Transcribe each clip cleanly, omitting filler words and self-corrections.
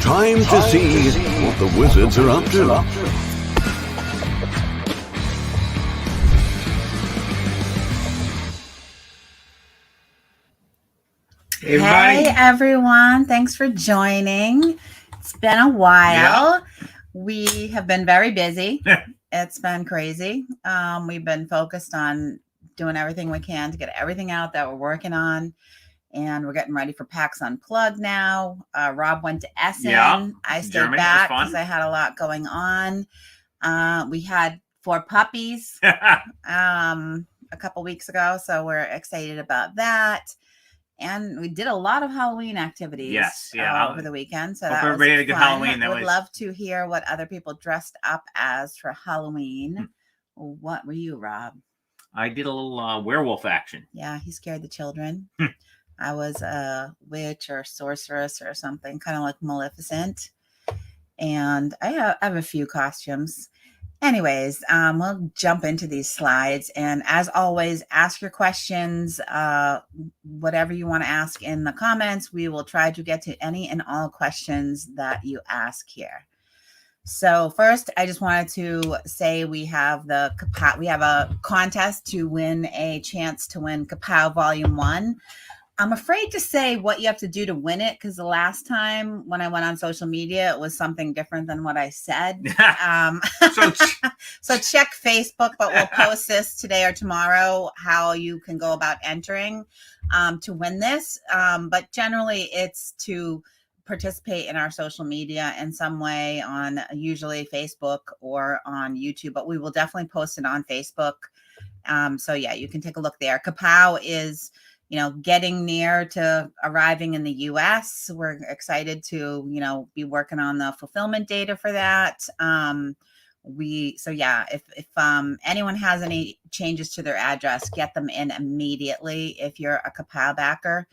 Time to see what the wizards are up to. Hey everyone, thanks for joining. It's been a while. We have been very busy. It's been crazy. We've been focused on doing everything we can to get everything out that we're working on. And we're getting ready for PAX Unplugged now. Rob went to Essen. Yeah, I stayed Germany. back because I had a lot going on. We had 4 puppies a couple weeks ago, so we're excited about that. And we did a lot of Halloween activities over the weekend. So that was everybody had a good fun. Halloween. I would love to hear what other people dressed up as for Halloween. What were you, Rob? I did a little werewolf action. Yeah, he scared the children. I was a witch or sorceress or something, kind of like Maleficent. And I have a few costumes. Anyways, we'll jump into these slides. And as always, ask your questions, whatever you want to ask in the comments. We will try to get to any and all questions that you ask here. So first, I just wanted to say we have a contest to win a chance to win Kapow Volume 1. I'm afraid to say what you have to do to win it because the last time when I went on social media, it was something different than what I said. So check Facebook, but we'll post this today or tomorrow how you can go about entering to win this. But generally, it's to participate in our social media in some way on usually Facebook or on YouTube, but we will definitely post it on Facebook. So yeah, you can take a look there. Kapow is getting near to arriving in the US. We're excited to, be working on the fulfillment data for that. If anyone has any changes to their address, get them in immediately if you're a Kapow backer.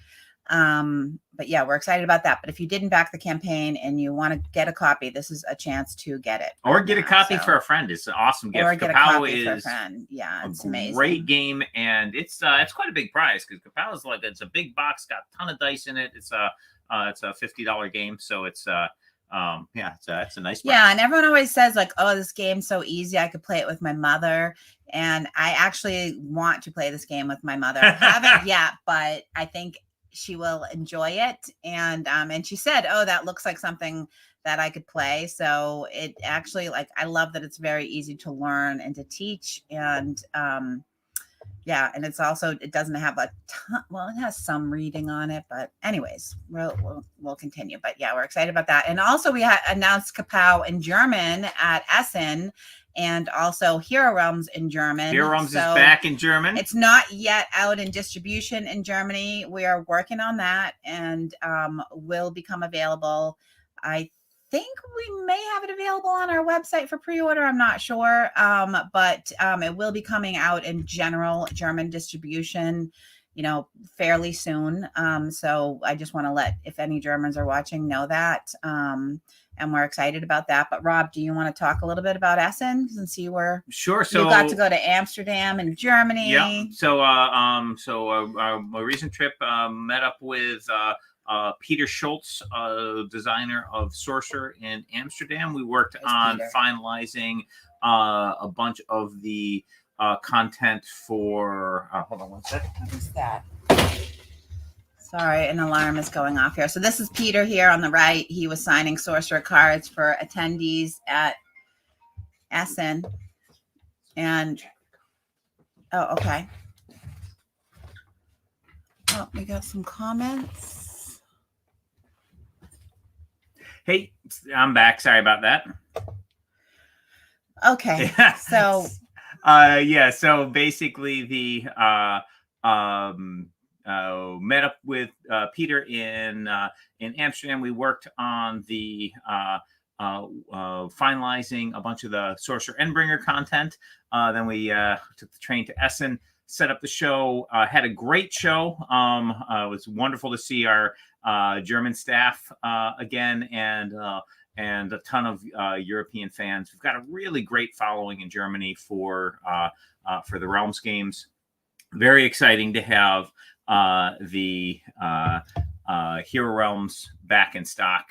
But yeah, we're excited about that. But if you didn't back the campaign and you want to get a copy, this is a chance to get it. Or get a copy for a friend. It's an awesome gift. Or get a copy for a friend. Yeah, it's amazing. Great game, and it's quite a big prize because Kapow is it's a big box, got a ton of dice in it. It's a $50 game, so it's it's a nice prize. Yeah, and everyone always says oh, this game's so easy, I could play it with my mother. And I actually want to play this game with my mother. I haven't yet, but I think she will enjoy it. And she said, oh, that looks like something that I could play. So it actually, I love that it's very easy to learn and to teach. And and it's also, it doesn't have a ton, well, it has some reading on it, but anyways, we'll continue. But yeah, we're excited about that. And also we announced Kapow in German at Essen, and also Hero Realms in German. Hero Realms is back in German. It's not yet out in distribution in Germany. We are working on that, and will become available. I think we may have it available on our website for pre-order. I'm not sure, but it will be coming out in general German distribution, fairly soon. So I just want to let, if any Germans are watching, know that. And we're excited about that. But Rob, do you want to talk a little bit about Essen since you were sure? So you got to go to Amsterdam and Germany. Yeah. So a recent trip met up with Peter Schultz, designer of Sorcerer in Amsterdam. We worked on finalizing a bunch of the content for. Hold on one second. What is that? Sorry, an alarm is going off here. So this is Peter here on the right. He was signing Sorcerer cards for attendees at Essen. And, oh, okay. Oh, we got some comments. Hey, I'm back. Sorry about that. Okay. So. So basically the met up with Peter in Amsterdam. We worked on the finalizing a bunch of the Sorcerer Endbringer content. Then we took the train to Essen, set up the show, had a great show. It was wonderful to see our German staff again, and a ton of European fans. We've got a really great following in Germany for the Realms games. Very exciting to have the Hero Realms back in stock.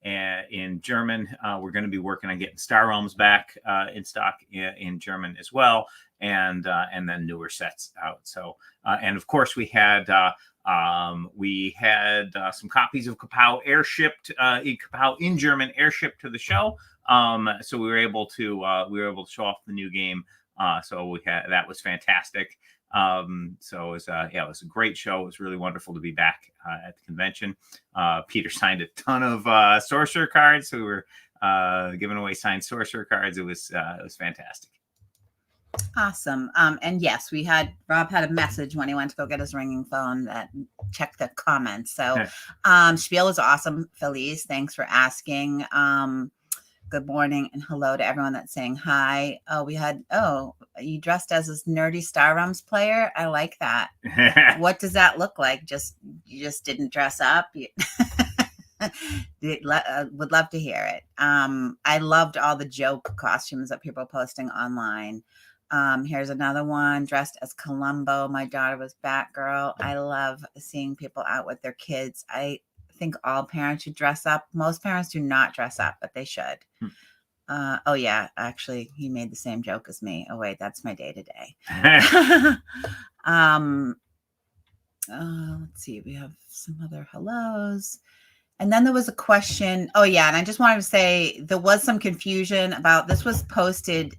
in German. We're going to be working on getting Star Realms back in stock in German as well, and then newer sets out. So and of course we had some copies of Kapow Kapow in German airshipped to the show. So we were able to show off the new game. So that was fantastic. So it was a great show. It was really wonderful to be back at the convention. Peter signed a ton of sorcerer cards. So we were giving away signed sorcerer cards. It was fantastic. Awesome. And yes, Rob had a message when he went to go get his ringing phone that checked the comments. So Spiel was awesome. Felice, thanks for asking. Good morning and hello to everyone that's saying hi. You dressed as this nerdy Star Realms player. I like that. What does that look like? You just didn't dress up? Would love to hear it. I loved all the joke costumes that people are posting online. Here's another one, dressed as Columbo. My daughter was Batgirl. I love seeing people out with their kids. I think all parents should dress up. Most parents do not dress up, but they should. Oh yeah, actually he made the same joke as me. Oh wait, that's my day today. Let's see, we have some other hellos. And then there was a question. Oh yeah, and I just wanted to say there was some confusion about this. Was posted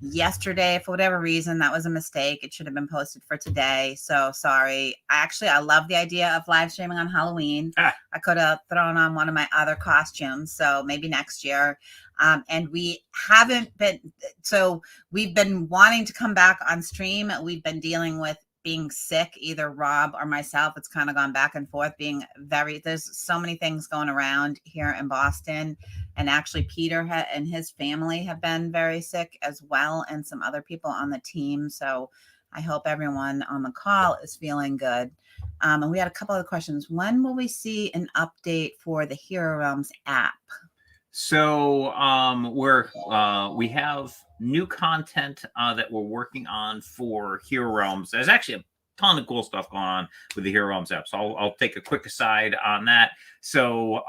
yesterday for whatever reason. That was a mistake. It should have been posted for today. So sorry. I love the idea of live streaming on Halloween. I could have thrown on one of my other costumes. So maybe next year. And we haven't been, so we've been wanting to come back on stream. We've been dealing with being sick, either Rob or myself. It's kind of gone back and forth, there's so many things going around here in Boston. And actually Peter and his family have been very sick as well, and some other people on the team. So I hope everyone on the call is feeling good. And we had a couple of questions. When will we see an update for the Hero Realms app? So we have new content that we're working on for Hero Realms. There's actually a ton of cool stuff going on with the Hero Realms app. So I'll take a quick aside on that. So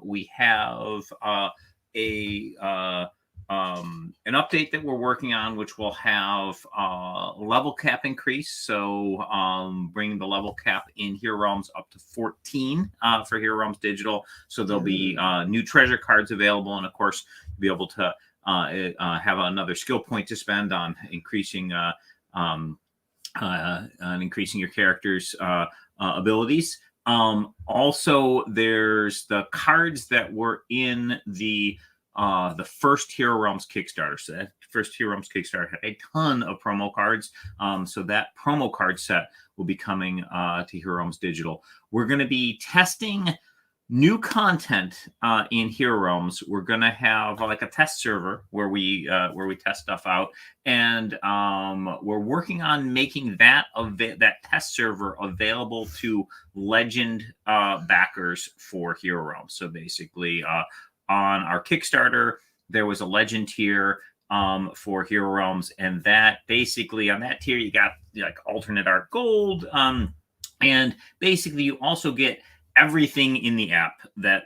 we have an update that we're working on, which will have level cap increase. So bringing the level cap in Hero Realms up to 14 for Hero Realms Digital. So there'll be new treasure cards available, and of course be able to have another skill point to spend on increasing your character's abilities. Also, there's the cards that were in the first Hero Realms Kickstarter. So that first Hero Realms Kickstarter had a ton of promo cards. So that promo card set will be coming to Hero Realms Digital. We're going to be testing new content in Hero Realms. We're going to have like a test server where we test stuff out, and we're working on making that test server available to Legend backers for Hero Realms. So basically, on our Kickstarter, there was a Legend tier for Hero Realms, and that basically on that tier you got like alternate art gold, and basically you also get everything in the app that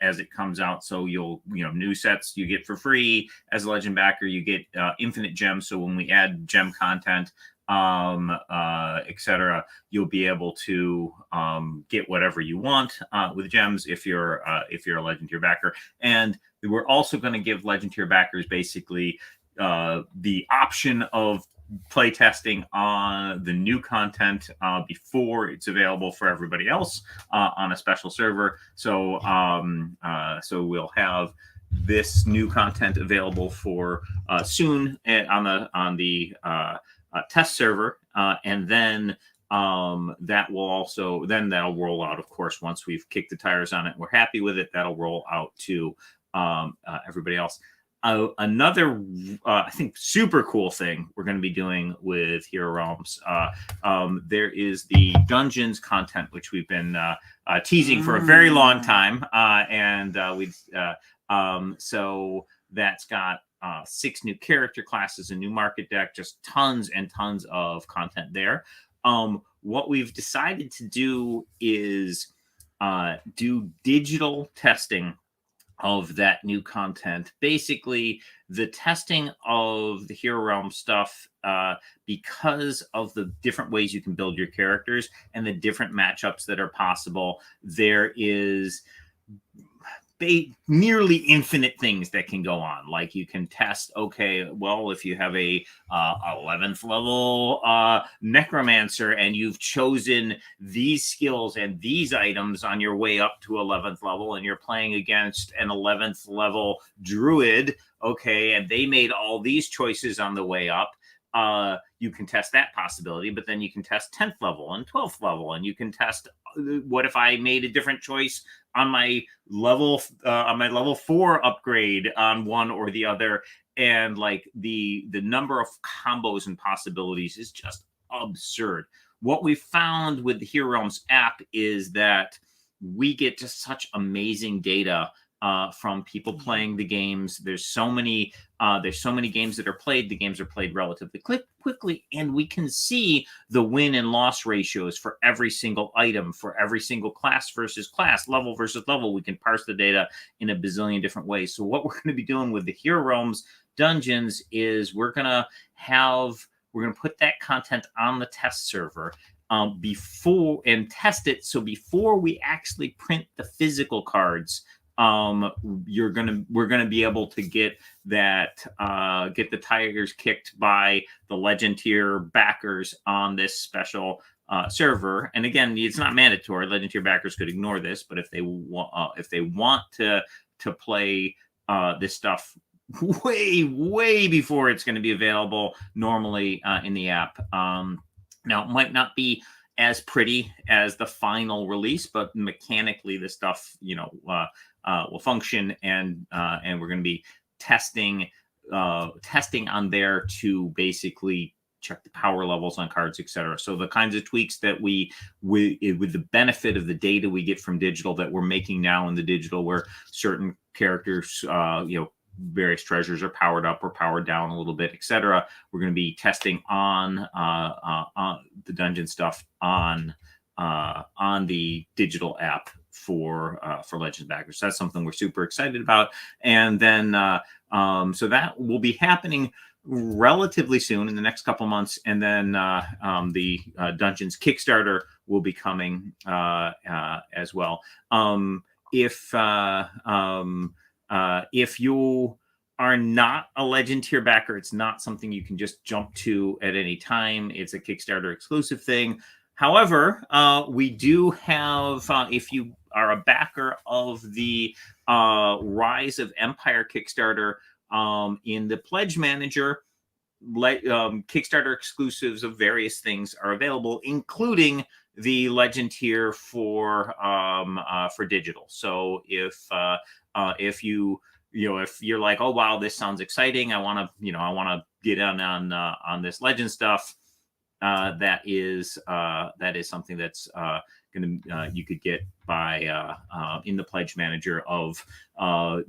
as it comes out. So you'll new sets you get for free as a Legend backer. You get infinite gems. So when we add gem content, etc., you'll be able to get whatever you want with gems if you're a Legend tier backer. And we're also going to give Legend tier backers basically the option of play testing on the new content before it's available for everybody else on a special server. So so we'll have this new content available for soon on the test server, and then that'll roll out, of course, once we've kicked the tires on it. We're happy with it. That'll roll out to everybody else. Another, I think, super cool thing we're going to be doing with Hero Realms, there is the Dungeons content, which we've been teasing for a very long time, and so that's got 6 new character classes, a new market deck, just tons and tons of content there. What we've decided to do is do digital testing of that new content. Basically, the testing of the Hero Realm stuff, because of the different ways you can build your characters and the different matchups that are possible, there is nearly infinite things that can go on. Like you can test, okay, well, if you have a 11th level necromancer and you've chosen these skills and these items on your way up to 11th level, and you're playing against an 11th level druid, okay, and they made all these choices on the way up, you can test that possibility. But then you can test 10th level and 12th level, and you can test, what if I made a different choice on my level 4 upgrade on one or the other. And like the number of combos and possibilities is just absurd. What we found with the Hero Realms app is that we get just such amazing data from people playing the games. There's so many games that are played. The games are played relatively quickly, and we can see the win and loss ratios for every single item, for every single class versus class, level versus level. We can parse the data in a bazillion different ways. So what we're going to be doing with the Hero Realms dungeons is we're going to put that content on the test server before and test it. So before we actually print the physical cards, we're gonna be able to get the tires kicked by the legend tier backers on this special server. And again, it's not mandatory. Legend tier backers could ignore this, but if they want to play this stuff way before it's going to be available normally in the app. Now, it might not be as pretty as the final release, but mechanically the stuff will function, and we're going to be testing on there to basically check the power levels on cards, etc. So the kinds of tweaks that we with the benefit of the data we get from digital that we're making now in the digital, where certain characters various treasures are powered up or powered down a little bit, etc. We're going to be testing on the dungeon stuff on the digital app for Legends backers. So that's something we're super excited about. And then so that will be happening relatively soon in the next couple months. And then the Dungeons Kickstarter will be coming as well. If you are not a Legend tier backer, it's not something you can just jump to at any time. It's a Kickstarter exclusive thing. However, we do have, if you are a backer of the Rise of Empire Kickstarter, in the Pledge Manager, Kickstarter exclusives of various things are available, including the Legend tier for digital. So if you're like, oh wow, this sounds exciting, I want to get on this Legend stuff, that is something that's you could get by in the Pledge Manager of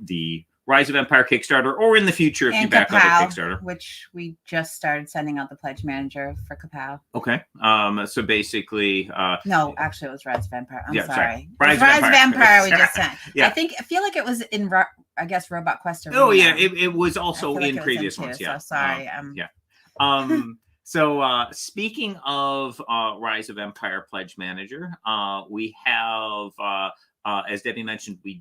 the Rise of Empire Kickstarter, or in the future if you back Kapow, up a Kickstarter, which we just started sending out the Pledge Manager for Kapow. Okay. So basically, no, actually, it was Rise of Empire. I'm sorry. Rise of Empire we just sent. Yeah. I feel like it was in, I guess, Robot Quest. Oh yeah, it was also in previous ones. Yeah. So sorry. Yeah. So speaking of Rise of Empire Pledge Manager, we have. As Debbie mentioned, we're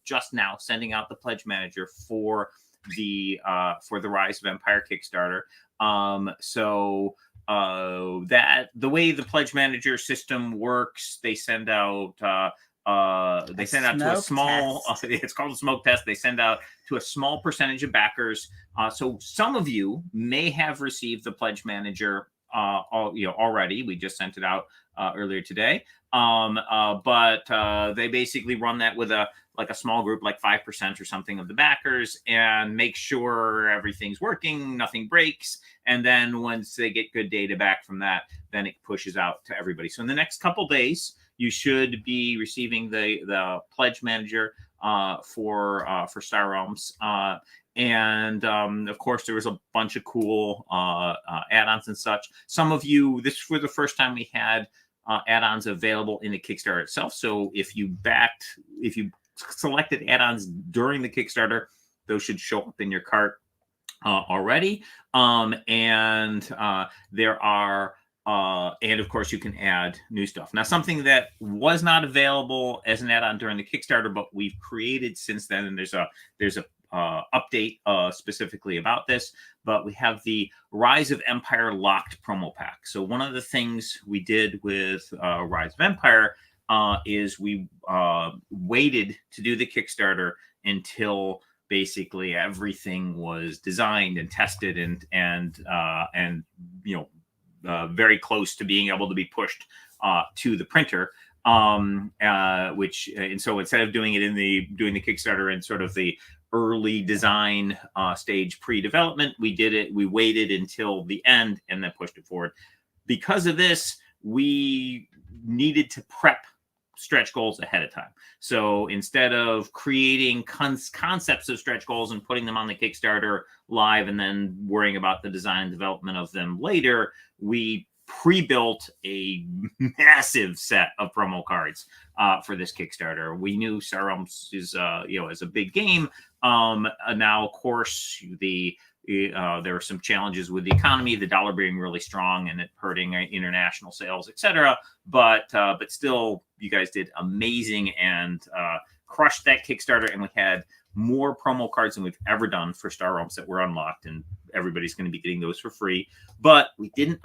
just now sending out the Pledge Manager for the Rise of Empire Kickstarter. So that the way the Pledge Manager system works, they send out to a small. It's called a smoke test. They send out to a small percentage of backers. So some of you may have received the Pledge Manager already. We just sent it out earlier today. But they basically run that with a small group, like 5% or something of the backers, and make sure everything's working, nothing breaks. And then once they get good data back from that, then it pushes out to everybody. So in the next couple days, you should be receiving the Pledge Manager for Star Realms. And of course, there was a bunch of cool add-ons and such. Some of you, this was the first time we had add-ons available in the Kickstarter itself. So if you selected add-ons during the Kickstarter. Those should show up in your cart already. There are and of course you can add new stuff. Now, something that was not available as an add-on during the Kickstarter, but we've created since then, and there's a update specifically about this, but we have the Rise of Empire locked promo pack. So one of the things we did with Rise of Empire is we waited to do the Kickstarter until basically everything was designed and tested and very close to being able to be pushed to the printer. So instead of doing it doing the Kickstarter in sort of the early design stage pre-development, we waited until the end and then pushed it forward. Because of this, we needed to prep stretch goals ahead of time. So instead of creating concepts of stretch goals and putting them on the Kickstarter live and then worrying about the design and development of them later, we pre-built a massive set of promo cards for this Kickstarter. We knew Star Realms is a big game. Now, of course, there were some challenges with the economy, the dollar being really strong and it hurting international sales, etc. But still, you guys did amazing and crushed that Kickstarter, and we had more promo cards than we've ever done for Star Realms that were unlocked, and everybody's going to be getting those for free. But we didn't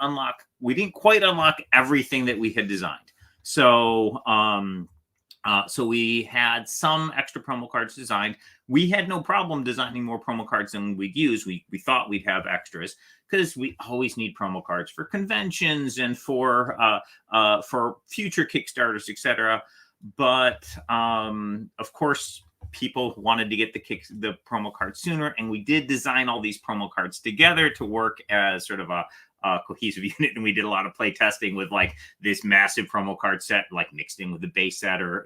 quite unlock everything that we had designed. So we had some extra promo cards designed. We had no problem designing more promo cards than we'd use. We thought we'd have extras because we always need promo cards for conventions and for future Kickstarters, etc. But of course, people wanted to get the promo cards sooner, and we did design all these promo cards together to work as sort of a cohesive unit, and we did a lot of play testing with like this massive promo card set, like mixed in with the base set or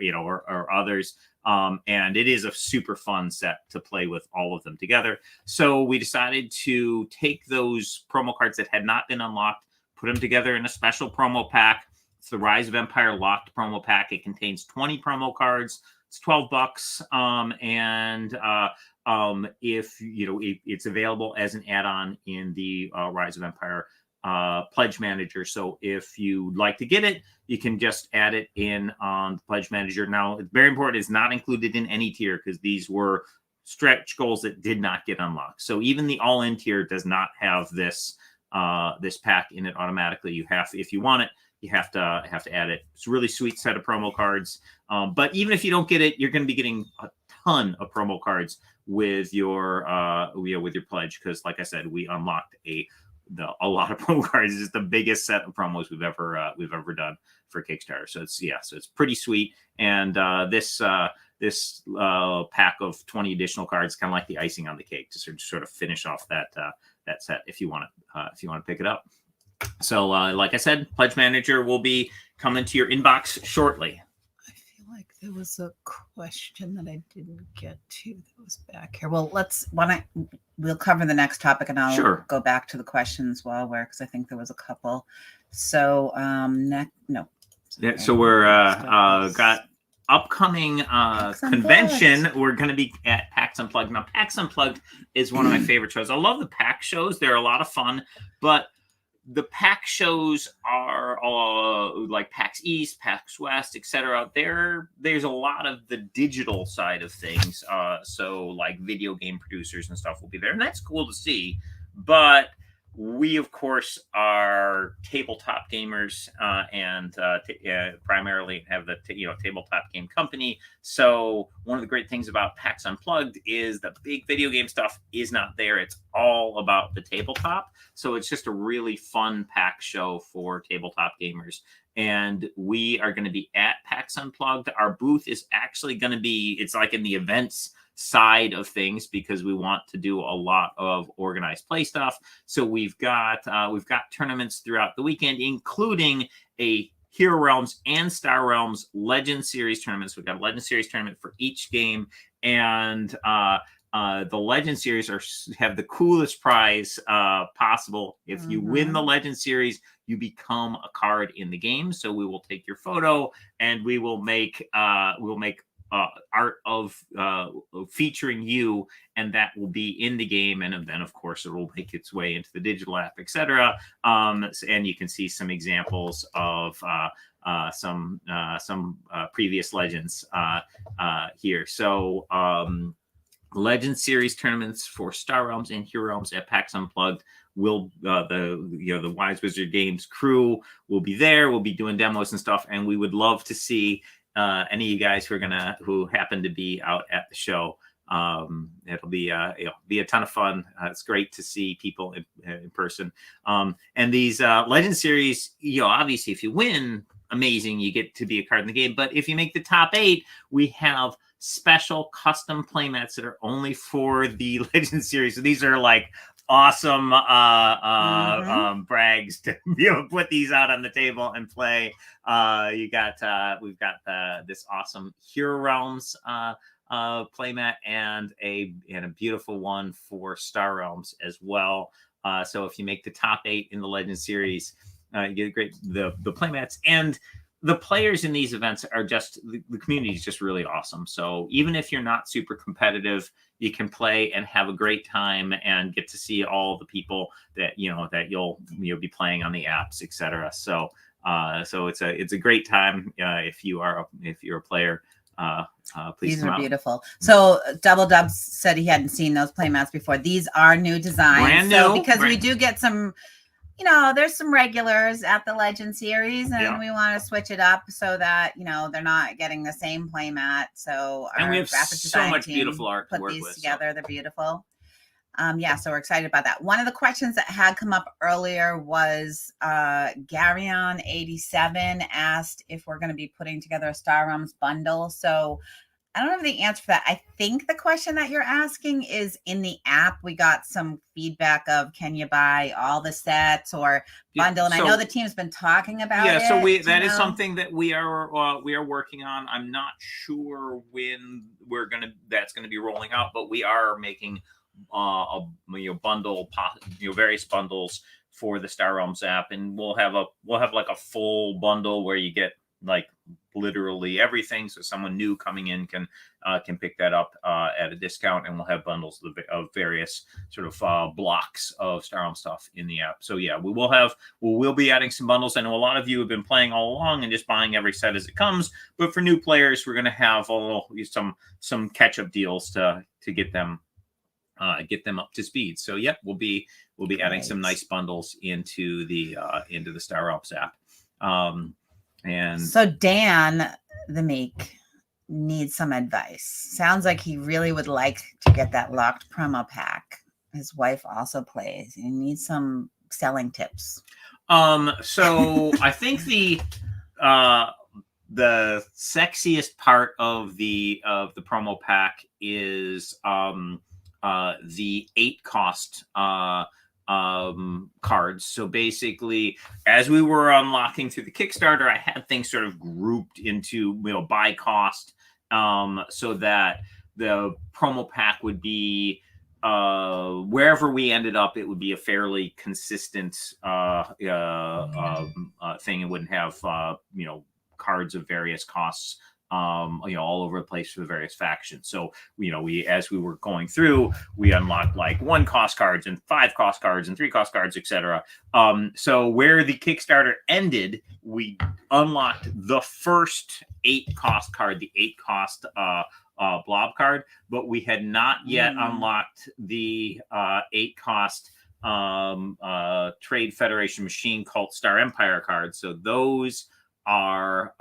others. And it is a super fun set to play with all of them together. So we decided to take those promo cards that had not been unlocked, put them together in a special promo pack. It's the Rise of Empire locked promo pack. It contains 20 promo cards. It's $12. It's available as an add-on in the Rise of Empire Pledge Manager. So if you'd like to get it, you can just add it in on the Pledge Manager. Now, it's very important. It's not included in any tier because these were stretch goals that did not get unlocked. So even the all-in tier does not have this pack in it automatically. If you want it, you have to add it. It's a really sweet set of promo cards. But even if you don't get it, you're going to be getting a ton of promo cards with your pledge, because like I said, we unlocked a lot of promo cards. It's the biggest set of promos we've ever done for Kickstarter. So it's pretty sweet. And this pack of 20 additional cards, kind of like the icing on the cake, to sort of finish off that set if you want to pick it up. So like I said, Pledge Manager will be coming to your inbox shortly. I feel like there was a question that I didn't get to that was back here. Well, we'll cover the next topic, and I'll go back to the questions because I think there was a couple. So so we're got upcoming convention. We're going to be at PAX Unplugged. Now, PAX Unplugged is one of my favorite shows. I love the PAX shows. They're a lot of fun, but the PAX shows are like PAX East, PAX West, etc. There's a lot of the digital side of things. So like video game producers and stuff will be there, and that's cool to see. But we, of course, are tabletop gamers and primarily have the tabletop game company. So one of the great things about PAX Unplugged is the big video game stuff is not there. It's all about the tabletop. So it's just a really fun PAX show for tabletop gamers. And we are going to be at PAX Unplugged. Our booth is actually going to be, it's like in the events side of things, because we want to do a lot of organized play stuff. So we've got tournaments throughout the weekend, including a Hero Realms and Star Realms Legend Series tournaments. We've got a Legend Series tournament for each game, and the Legend Series have the coolest prize possible. If you win the Legend Series, you become a card in the game. So we will take your photo, and we will make art of featuring you, and that will be in the game, and then of course it will make its way into the digital app, etc. And you can see some examples of some previous legends here. So Legend Series tournaments for Star Realms and Hero Realms at PAX Unplugged will the Wise Wizard Games crew will be there. We'll be doing demos and stuff, and we would love to see any of you guys who happen to be out at the show. It'll be a ton of fun. It's great to see people in person. And these Legend Series, obviously if you win, amazing, you get to be a card in the game. But if you make the top 8, we have special custom playmats that are only for the Legend Series. So these are like awesome brags to be able to put these out on the table and play. We've got this awesome Hero Realms playmat and a beautiful one for Star Realms as well. So if you make the top 8 in the Legend Series, you get the playmats, and the players in these events are just, the community is just really awesome. So even if you're not super competitive, you can play and have a great time and get to see all the people that you'll be playing on the apps, etc. So it's a great time if you're a player. Please. These are beautiful. So Double Dubs said he hadn't seen those playmats before. These are new designs. Brand new. So because we do get some, there's some regulars at the Legend Series, and we want to switch it up so that they're not getting the same playmat. So and we our have graphic so design much team beautiful art to put work these with, together. so. They're beautiful. So we're excited about that. One of the questions that had come up earlier was Garyon87 asked if we're going to be putting together a Star Realms bundle. So I don't have the answer for that. I think the question that you're asking is in the app. We got some feedback of, can you buy all the sets or bundle? And I know the team's been talking about it. Yeah, so that is something that we are working on. I'm not sure when that's gonna be rolling out, but we are making bundle, various bundles for the Star Realms app, and we'll have like a full bundle where you get like literally everything, so someone new coming in can pick that up at a discount, and we'll have bundles of various sort of blocks of Star Realms stuff in the app. So yeah, we'll be adding some bundles. I know a lot of you have been playing all along and just buying every set as it comes, but for new players, we're going to have some catch-up deals to get them up to speed. So yeah, we'll be adding some nice bundles into the Star Realms app. And so Dan the Meek needs some advice. Sounds like he really would like to get that locked promo pack. His wife also plays. He needs some selling tips. So I think the sexiest part of the promo pack is the 8 cost cards. So basically, as we were unlocking through the Kickstarter, I had things sort of grouped into by cost, so that the promo pack would be wherever we ended up, it would be a fairly consistent thing. It wouldn't have cards of various costs all over the place for the various factions. So, as we were going through, we unlocked like 1 cost cards and 5 cost cards and 3 cost cards, etc. So where the Kickstarter ended, we unlocked the first 8 cost card, the 8 cost blob card, but we had not yet unlocked the 8 cost Trade Federation Machine Cult Star Empire cards. So those are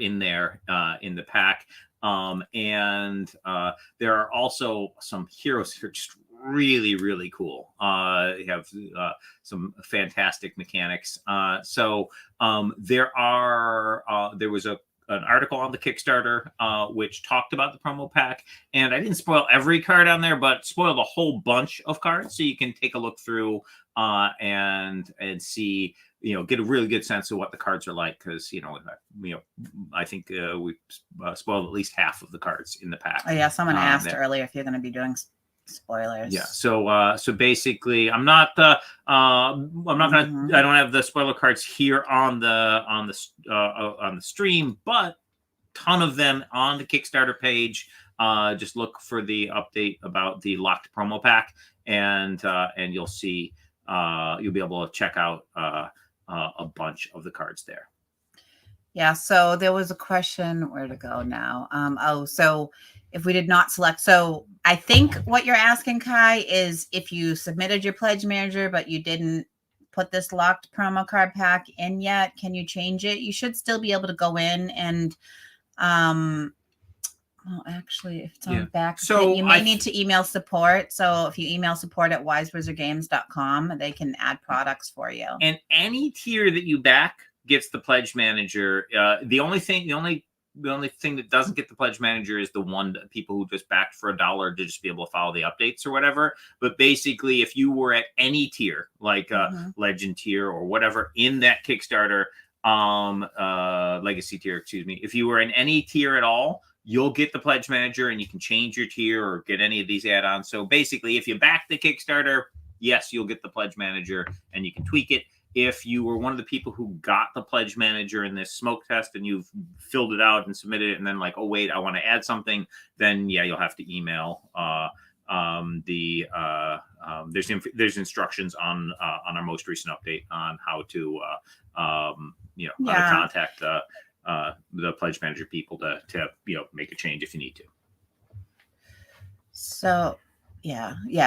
in there in the pack, and there are also some heroes that are just really, really cool. They have some fantastic mechanics. So there was an article on the Kickstarter which talked about the promo pack, and I didn't spoil every card on there, but spoiled a whole bunch of cards, so you can take a look through and see, get a really good sense of what the cards are like, because I think we spoiled at least half of the cards in the pack. Oh yeah, someone asked earlier if you're going to be doing spoilers. Yeah, so basically, I'm not gonna. I don't have the spoiler cards here on the stream, but ton of them on the Kickstarter page. Just look for the update about the locked promo pack, and you'll see you'll be able to check out a bunch of the cards there. Yeah, so there was a question, where to go now? So if we did not select, so I think what you're asking, Kai, is if you submitted your pledge manager, but you didn't put this locked promo card pack in yet, can you change it? You should still be able to go in and, well, actually, if it's on the back, so you may need to email support. So if you email support at wisewizardgames.com, they can add products for you. And any tier that you back gets the pledge manager. The only thing that doesn't get the pledge manager is the people who just backed for $1 to just be able to follow the updates or whatever. But basically, if you were at any tier, like Legend tier or whatever in that Kickstarter, Legacy tier, excuse me, if you were in any tier at all, you'll get the pledge manager and you can change your tier or get any of these add-ons. So basically, if you back the Kickstarter, yes, you'll get the pledge manager and you can tweak it. If you were one of the people who got the pledge manager in this smoke test and you've filled it out and submitted it and then like, oh, wait, I want to add something, then yeah, you'll have to email there's instructions on our most recent update on how to how to contact the pledge manager people to make a change if you need to. So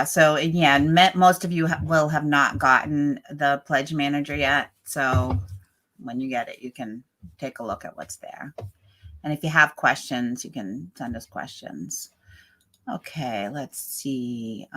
So most of you will have not gotten the pledge manager yet. So when you get it, you can take a look at what's there. And if you have questions, you can send us questions. Okay, let's see.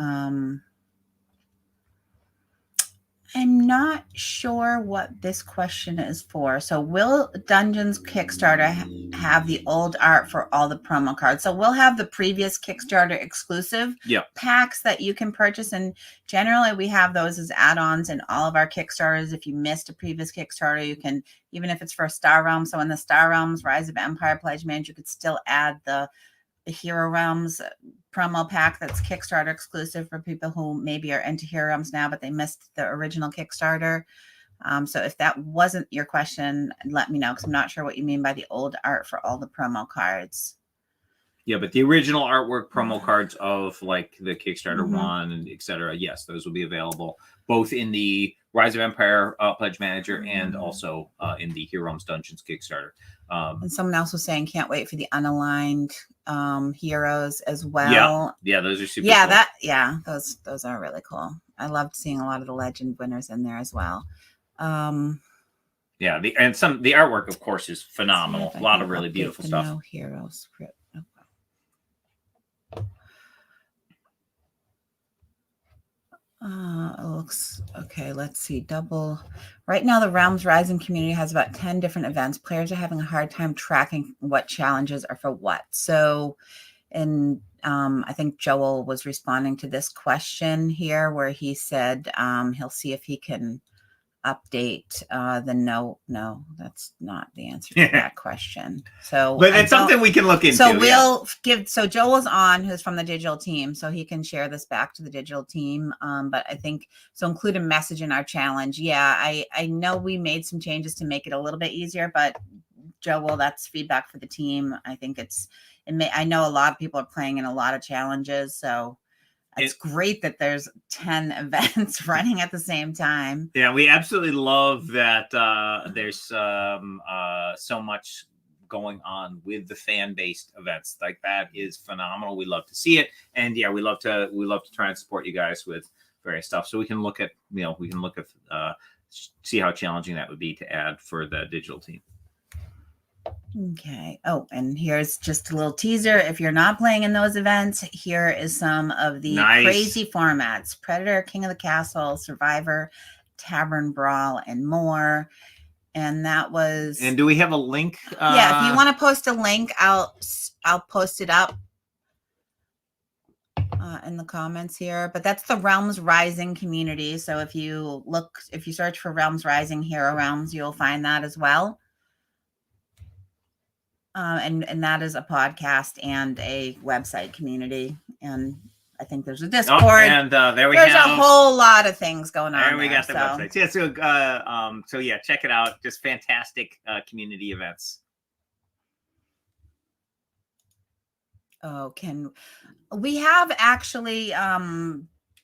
I'm not sure what this question is for. So will Dungeons Kickstarter have the old art for all the promo cards? So we'll have the previous Kickstarter exclusive packs that you can purchase. And generally we have those as add-ons in all of our Kickstarters. If you missed a previous Kickstarter, you can, even if it's for Star Realms. So in the Star Realms Rise of Empire pledge manager, you could still add the Hero Realms promo pack that's Kickstarter exclusive for people who maybe are into Hero Realms now, but they missed the original Kickstarter. So if that wasn't your question, let me know, because I'm not sure what you mean by the old art for all the promo cards. Yeah, but the original artwork promo cards of like the Kickstarter one and etc. Yes, those will be available both in the Rise of Empire pledge manager and also in the Hero Realms Dungeons Kickstarter. And someone else was saying can't wait for the unaligned heroes as well. Yeah, those are super cool. Those are really cool. I loved seeing a lot of the legend winners in there as well. The artwork of course is phenomenal. A lot of really beautiful stuff. No hero script. It looks okay. Let's see. Right now, the Realms Rising community has about 10 different events. Players are having a hard time tracking what challenges are for what. So, I think Joel was responding to this question here, where he said he'll see if he can update no, that's not the answer to that question. So but it's something we can look into. So we'll Joel's on, who's from the digital team, so he can share this back to the digital team. But I think so include a message in our challenge. I know we made some changes to make it a little bit easier, but Joel, that's feedback for the team. I think I know a lot of people are playing in a lot of challenges, so it's great that there's 10 events running at the same time. Yeah, we absolutely love that there's so much going on with the fan-based events. Like that is phenomenal. We love to see it, and yeah, we love to try and support you guys with various stuff. So we can look at see how challenging that would be to add for the digital team. Okay. Oh, and here's just a little teaser. If you're not playing in those events, here is some of the crazy formats: Predator, King of the Castle, Survivor, Tavern Brawl, and more. And that was. And do we have a link? Yeah, if you want to post a link, I'll post it up in the comments here. But that's the Realms Rising community. So if you search for Realms Rising Hero Realms, you'll find that as well. And that is a podcast and a website community, and I think there's a Discord. And there's a whole lot of things going on. And we got the website. Yeah, so check it out. Just fantastic community events. Oh, we have actually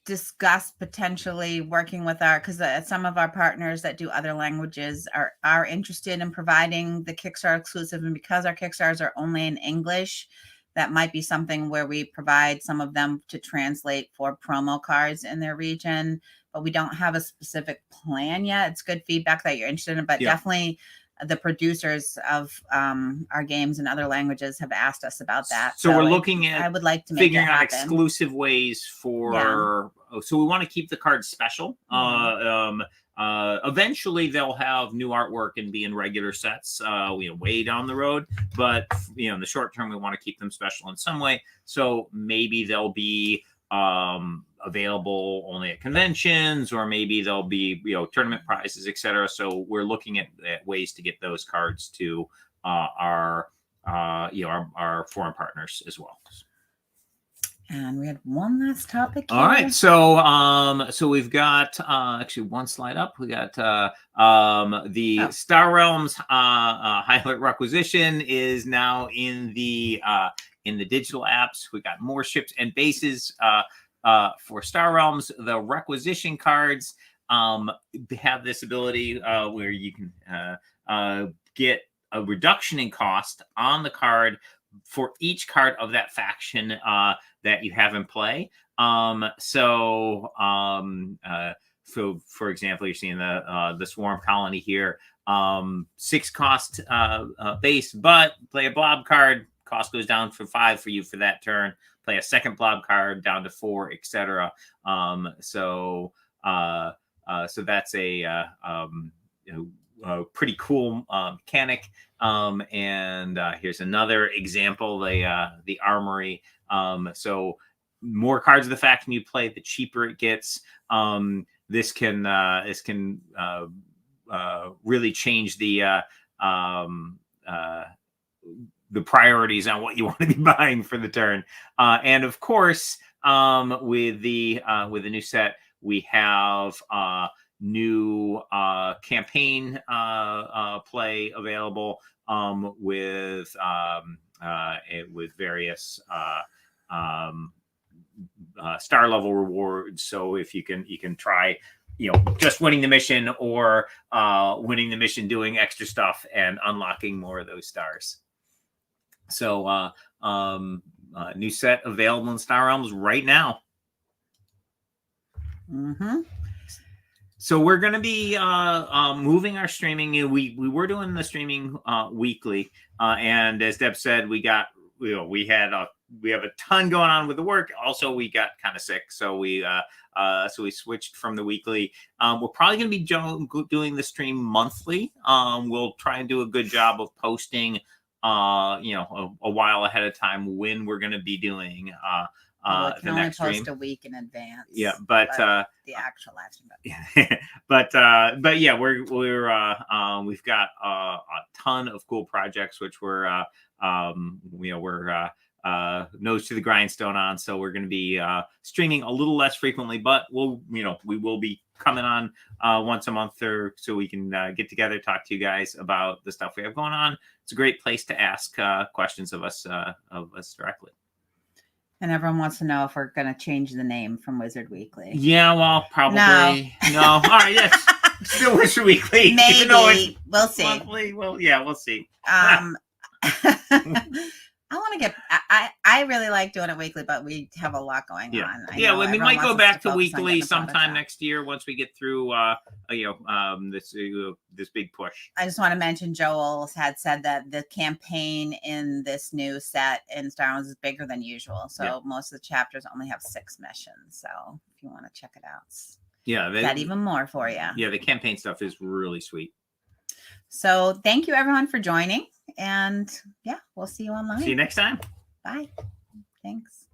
discussed potentially working with because some of our partners that do other languages are interested in providing the Kickstarter exclusive, and because our Kickstarters are only in English, that might be something where we provide some of them to translate for promo cards in their region, but we don't have a specific plan yet. It's good feedback that you're interested in, but definitely the producers of our games in other languages have asked us about that. So we're looking at I would like to make figuring it out happen. exclusive ways for. So we want to keep the cards special. Eventually they'll have new artwork and be in regular sets, way down the road. But in the short term, we want to keep them special in some way. So maybe they'll be available only at conventions, or maybe there'll be tournament prizes, etc. So we're looking at ways to get those cards to our foreign partners as well. And we had one last topic here. All right, so we've got actually one slide up. We got the Star Realms High Alert Requisition is now in the digital apps. We got more ships and bases for Star Realms. The requisition cards have this ability where you can get a reduction in cost on the card for each card of that faction that you have in play. So for example, you're seeing the Swarm Colony here, 6 cost base, but play a blob card, cost goes down for 5 for you for that turn. Play a second blob card down to 4, etc. So that's a pretty cool mechanic. And here's another example: the Armory. So more cards of the faction you play, the cheaper it gets. This can really change the priorities on what you want to be buying for the turn. And of course, with the new set, we have new campaign play available with various star level rewards. So if you can try just winning the mission, or winning the mission doing extra stuff and unlocking more of those stars. So new set available in Star Realms right now. So we're going to be moving our streaming. We were doing the streaming weekly, and as Deb said, we have a ton going on with the work. Also, we got kind of sick, so we switched from the weekly. We're probably going to be doing the stream monthly. We'll try and do a good job of posting, a while ahead of time when we're going to be doing we can only stream. Post a week in advance. Yeah, but the actual live stream. but yeah, we've got a ton of cool projects which we're nose to the grindstone on. So we're going to be streaming a little less frequently, but we will be coming on once a month, or so we can get together, talk to you guys about the stuff we have going on. It's a great place to ask questions of us directly. And everyone wants to know if we're going to change the name from Wizard Weekly. Yeah, well, probably. No. All right, yes. Still Wizard Weekly. Maybe. We'll see. Monthly. Well, yeah, we'll see. I want to get. I really like doing it weekly, but we have a lot going on. We might go back to weekly sometime next year once we get through this big push. I just want to mention Joel had said that the campaign in this new set in Star Wars is bigger than usual. So most of the chapters only have 6 missions. So if you want to check it out, got even more for you. Yeah, the campaign stuff is really sweet. So thank you everyone for joining, and we'll see you online. See you next time. Bye. Thanks.